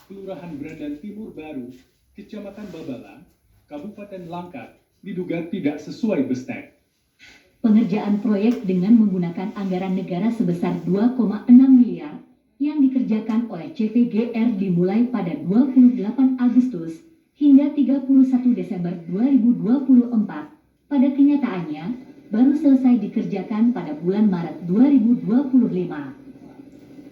Kelurahan Brandan Timur Baru, Kecamatan Babalan, Kabupaten Langkat, diduga tidak sesuai bestek. Pengerjaan proyek dengan menggunakan anggaran negara sebesar 2,6 miliar yang dikerjakan oleh CVGR dimulai pada 28 Agustus hingga 31 Desember 2024. Pada kenyataannya, baru selesai dikerjakan pada bulan Maret 2025.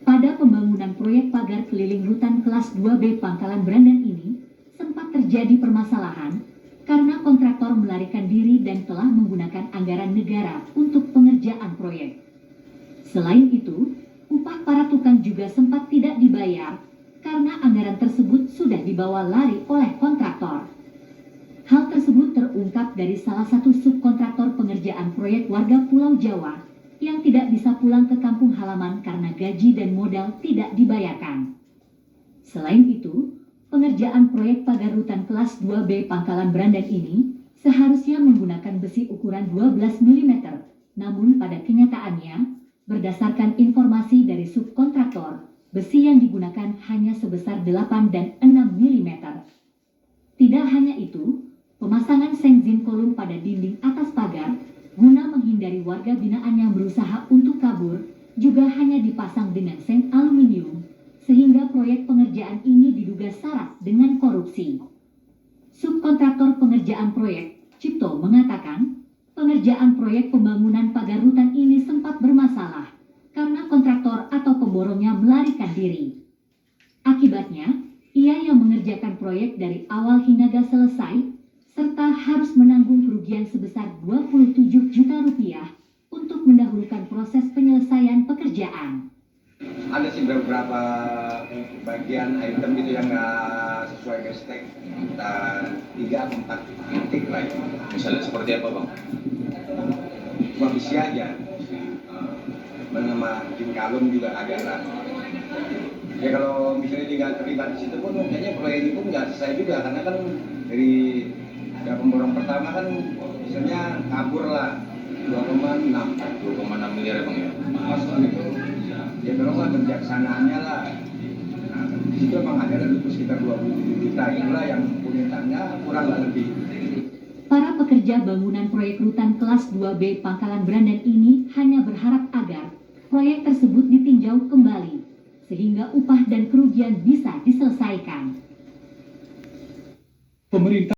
Pada pembangunan proyek pagar keliling hutan kelas 2B Pangkalan Brandan ini, sempat terjadi permasalahan karena kontraktor melarikan diri dan telah menggunakan anggaran negara untuk pengerjaan proyek. Selain itu, upah para tukang juga sempat tidak dibayar karena anggaran tersebut sudah dibawa lari oleh kontraktor. Hal tersebut terungkap dari salah satu subkontraktor pengerjaan proyek warga Pulau Jawa yang tidak bisa pulang ke kampung halaman karena gaji dan modal tidak dibayarkan. Selain itu, pengerjaan proyek pagar rutan kelas 2B Pangkalan Brandan ini seharusnya menggunakan besi ukuran 12 mm, namun pada kenyataannya, berdasarkan informasi dari subkontraktor, besi yang digunakan hanya sebesar 8 dan 6 mm. Tidak hanya itu, pemasangan sengzin kolum pada dinding atas pagar guna menghindari warga binaan yang berusaha untuk kabur juga hanya dipasang dengan seng aluminium, sehingga proyek pengerjaan ini diduga syarat dengan korupsi. Subkontraktor pengerjaan proyek, Cipto, mengatakan pengerjaan proyek pembangunan pagar rutan ini sempat bermasalah karena kontraktor atau pemborongnya melarikan diri. Akibatnya, ia yang mengerjakan proyek dari awal hingga selesai serta harus menanggung kerugian sebesar 27 juta rupiah untuk mendahulukan proses penyelesaian pekerjaan. Ada sih beberapa bagian item gitu yang nggak sesuai bestek, dan 3 atau 4 titik lah itu. Misalnya seperti apa, Bang? Cuma besi aja, sama jin kalung juga ada lah. Ya kalau misalnya tinggal terlibat di situ pun kayaknya proyek ini pun nggak selesai juga, karena kan dari pemborong pertama kan misalnya kabur lah 2,6 miliar ya, Bang ya? Masuk gitu. Ya kalau nggak kebijaksanaannya lah. Nah, di situ emang ada itu sekitar 27 juta, itulah yang punya tangga kurang nggak lebih. Para pekerja bangunan proyek rutan kelas 2B Pangkalan Brandan ini hanya berharap agar proyek tersebut ditinjau kembali, sehingga upah dan kerugian bisa diselesaikan. Pemerintah